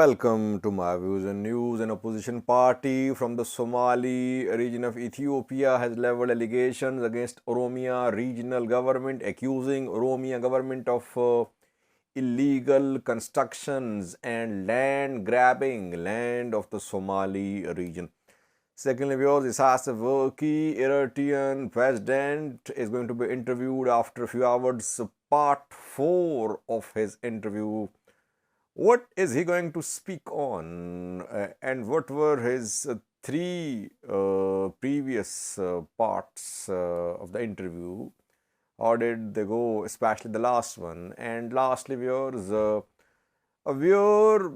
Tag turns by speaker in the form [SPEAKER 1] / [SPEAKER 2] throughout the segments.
[SPEAKER 1] Welcome to my views and news. An opposition party from the Somali region of Ethiopia has leveled allegations against Oromia regional government, accusing Oromia government of illegal constructions and land grabbing land of the Somali region. Secondly, viewers, Isas Verki, Eritrean President, is going to be interviewed after a few hours. Part 4 of his interview. What is he going to speak on, and what were his three previous parts of the interview? How did they go, especially the last one? And lastly, viewers, a viewer,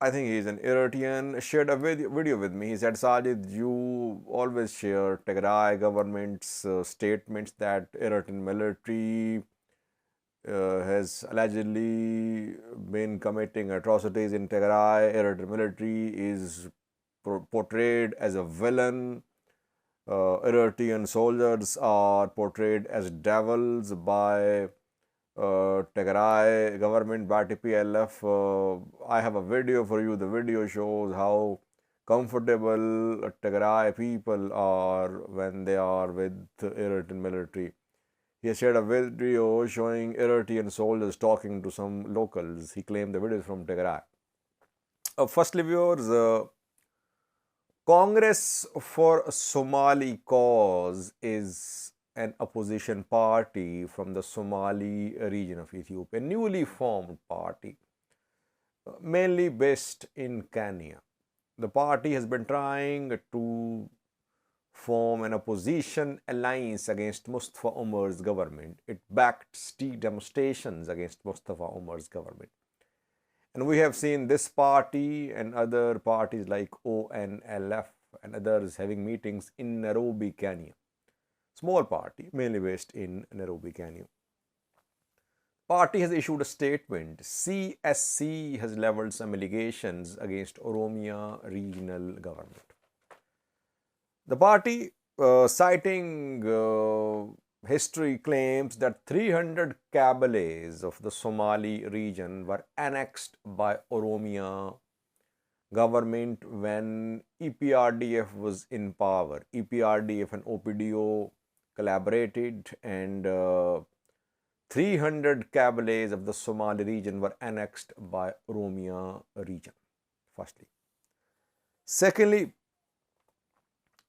[SPEAKER 1] I think he's an Eritrean, shared a video with me. He said, Sajid, you always share Tigray government's statements that Eritrean military has allegedly been committing atrocities in Tigray. Eritrean military is portrayed as a villain. Eritrean soldiers are portrayed as devils by Tigray government, by TPLF. I have a video for you. The video shows how comfortable Tigray people are when they are with the Eritrean military. He has shared a video showing Eritrean soldiers talking to some locals. He claimed the video is from Tigray. Firstly, viewers, Congress for Somali Cause is an opposition party from the Somali region of Ethiopia, a newly formed party, mainly based in Kenya. The party has been trying to form an opposition alliance against Mustafa Umar's government. It backed street demonstrations against Mustafa Umar's government. And we have seen this party and other parties like ONLF and others having meetings in Nairobi, Kenya. Small party, mainly based in Nairobi, Kenya. Party has issued a statement. CSC has leveled some allegations against Oromia regional government. The party, citing history, claims that 300 Kabyles of the Somali region were annexed by Oromia government when EPRDF was in power. EPRDF and OPDO collaborated, and 300 Kabyles of the Somali region were annexed by Oromia region, firstly. Secondly,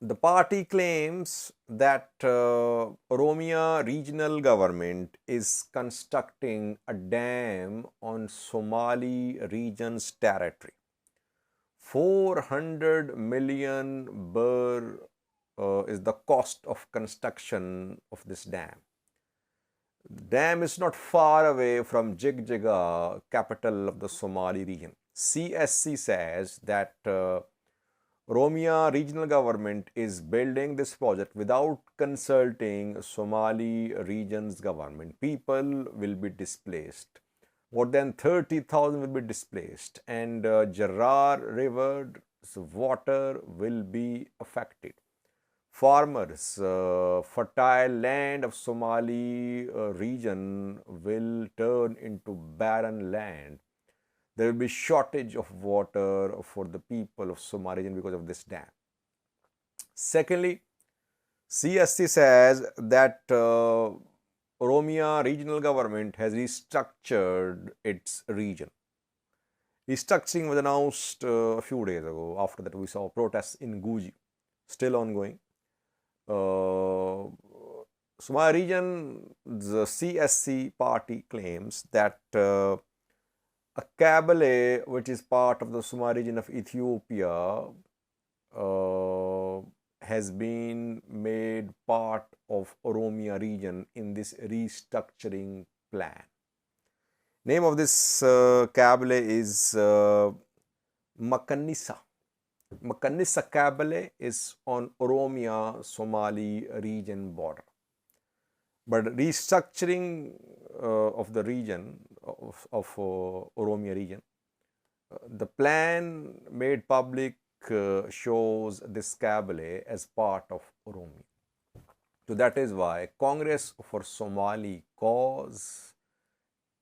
[SPEAKER 1] the party claims that Oromia regional government is constructing a dam on Somali region's territory. 400 million birr is the cost of construction of this dam. The dam is not far away from Jigjiga, capital of the Somali region. CSC says that Oromia regional government is building this project without consulting Somali region's government. People will be displaced. More than 30,000 will be displaced, and Jarrar River's water will be affected. Farmers, fertile land of Somali region will turn into barren land. There will be shortage of water for the people of Somali region because of this dam. Secondly, CSC says that Oromia regional government has restructured its region. Restructuring was announced a few days ago. After that, we saw protests in Guji, still ongoing. Somali region, the CSC party claims that a Kabyle, which is part of the Somali region of Ethiopia, has been made part of Oromia region in this restructuring plan. Name of this Kabyle is Makanissa. Makanissa Kabyle is on Oromia Somali region border. But restructuring of the region, of Oromia region, the plan made public shows this Kabyle as part of Oromia. So that is why Congress for Somali Cause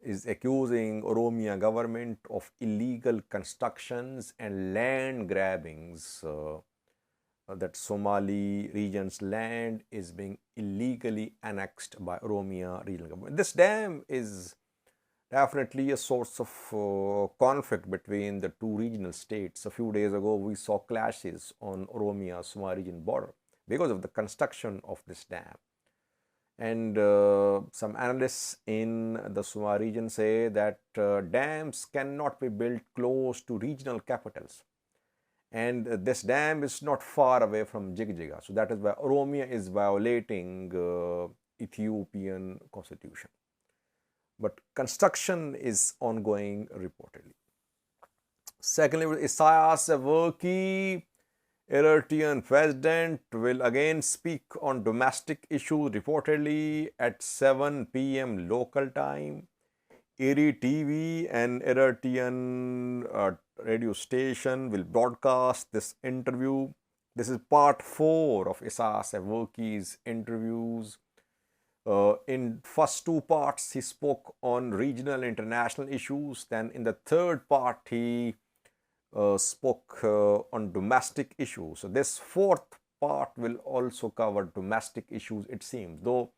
[SPEAKER 1] is accusing Oromia government of illegal constructions and land grabbings. That Somali region's land is being illegally annexed by Oromia regional government. This dam is definitely a source of conflict between the two regional states. A few days ago, we saw clashes on Oromia Somali region border because of the construction of this dam. And some analysts in the Somali region say that dams cannot be built close to regional capitals. And this dam is not far away from Jigjiga. So that is why Oromia is violating Ethiopian constitution. But construction is ongoing reportedly. Secondly, Isaias Afwerki, Eritrean President, will again speak on domestic issues reportedly at 7 p.m. local time. Eri TV and Eritrean radio station will broadcast this interview. This is part 4 of Isaias Afwerki's interviews. In first 2 parts, he spoke on regional international issues. Then in the third part, he spoke on domestic issues. So this 4th part will also cover domestic issues, it seems. Though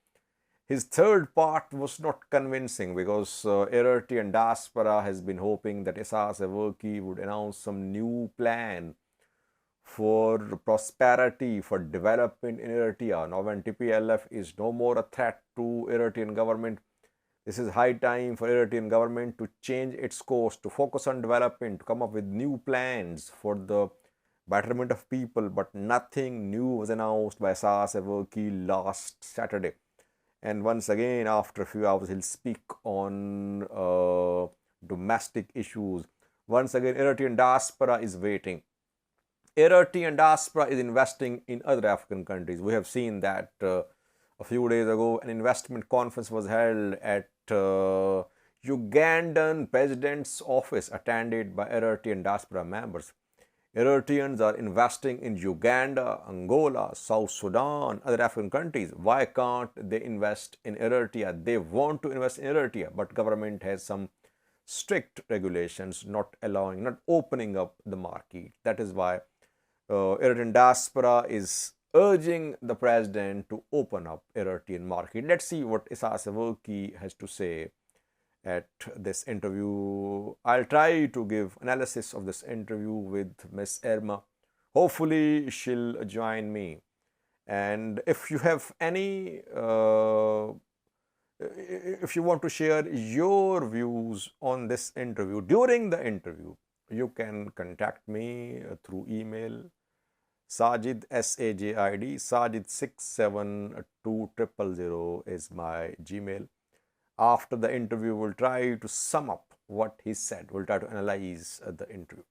[SPEAKER 1] his third part was not convincing because Eritrean diaspora has been hoping that Isaias Afwerki would announce some new plan for prosperity, for development in Eritrea. Now when TPLF is no more a threat to Eritrean government, this is high time for Eritrean government to change its course, to focus on development, to come up with new plans for the betterment of people. But nothing new was announced by Isaias Afwerki last Saturday. And once again, after a few hours, he'll speak on domestic issues. Once again, Eritrean diaspora is waiting. Eritrean diaspora is investing in other African countries. We have seen that a few days ago, an investment conference was held at Ugandan president's office, attended by Eritrean diaspora members. Eritreans are investing in Uganda, Angola, South Sudan, other African countries. Why can't they invest in Eritrea? They want to invest in Eritrea, but government has some strict regulations not allowing, not opening up the market. That is why Eritrean diaspora is urging the president to open up Eritrean market. Let's see what Isaias Afwerki has to say at this interview. I'll try to give analysis of this interview with Miss Irma. Hopefully she'll join me. And if you have any, if you want to share your views on this interview during the interview, you can contact me through email. Sajid, SAJID, Sajid672000 is my Gmail. After the interview, we'll try to sum up what he said. We'll try to analyze the interview.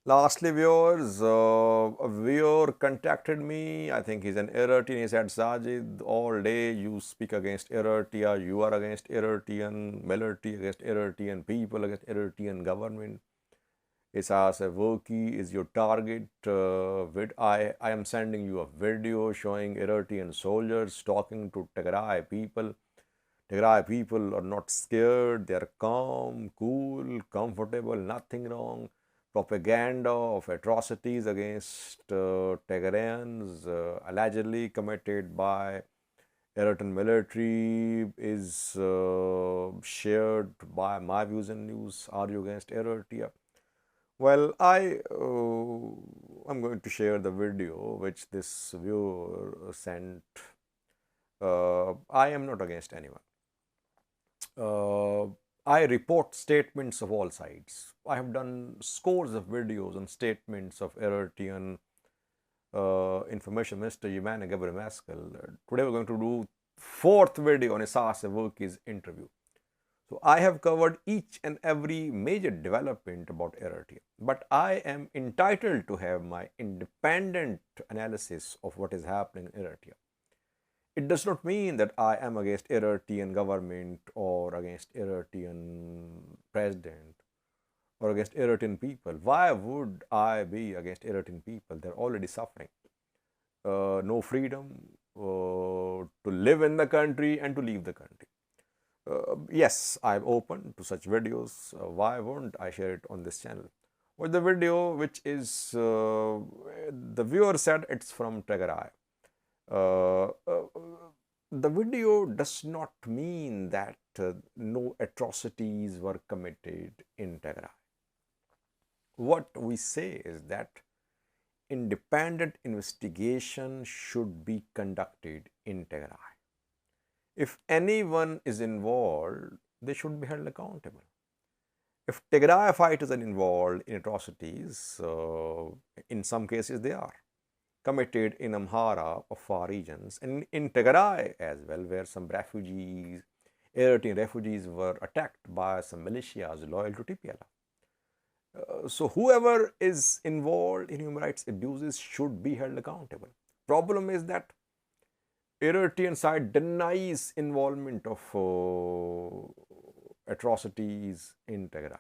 [SPEAKER 1] Lastly, viewers, a viewer contacted me. I think he's an Eritrean. He said, Sajid, all day you speak against Eritrea. You are against Eritrean military, against Eritrean people, against Eritrean government. Isaias Afwerki is your target. I am sending you a video showing Eritrean soldiers talking to Tigray people. Tigray people are not scared. They are calm, cool, comfortable, nothing wrong. Propaganda of atrocities against Tigrayans allegedly committed by Eritrean military is shared by My Views and News. Are you against Eritrea? Well, I'm going to share the video which this viewer sent. I am not against anyone. I report statements of all sides. I have done scores of videos on statements of Eritrean Information Minister Yemane Gebre Meskel. Today we're going to do 4th video on Isaias Afwerki's interview. So I have covered each and every major development about Eritrea, but I am entitled to have my independent analysis of what is happening in Eritrea. It does not mean that I am against Eritrean government or against Eritrean president or against Eritrean people. Why would I be against Eritrean people? They're already suffering. No freedom to live in the country and to leave the country. Yes, I'm open to such videos. Why won't I share it on this channel? With the video, which is the viewer said it's from Tigray. Uh, uh, the video does not mean that no atrocities were committed in Tigray. What we say is that independent investigation should be conducted in Tigray. If anyone is involved, they should be held accountable. If Tigray fighters are involved in atrocities, in some cases they are committed in Amhara or far regions, and in Tigray as well, where some refugees, Eritrean refugees, were attacked by some militias loyal to TPLF. So whoever is involved in human rights abuses should be held accountable. Problem is that Eritrean side denies involvement of atrocities in Tigray.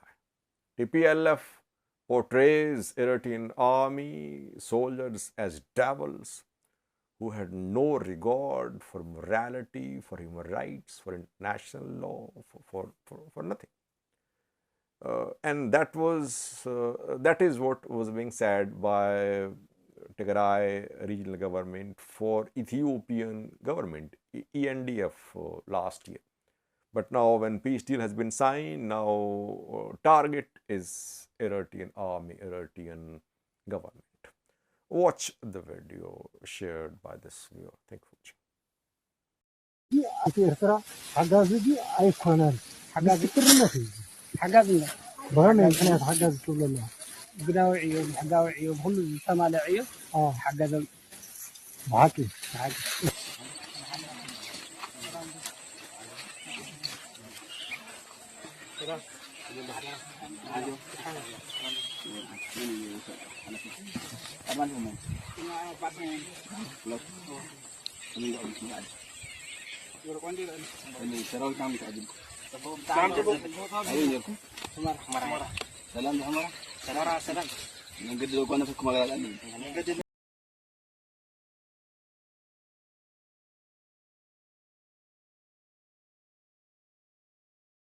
[SPEAKER 1] TPLF portrays Eritrean army soldiers as devils who had no regard for morality, for human rights, for international law, for nothing. And that is what was being said by Tigray regional government for Ethiopian government, ENDF, last year. But now when peace deal has been signed, now target is Eritrean army, Eritrean government. Watch the video shared by this viewer. Thank you.
[SPEAKER 2] Salam.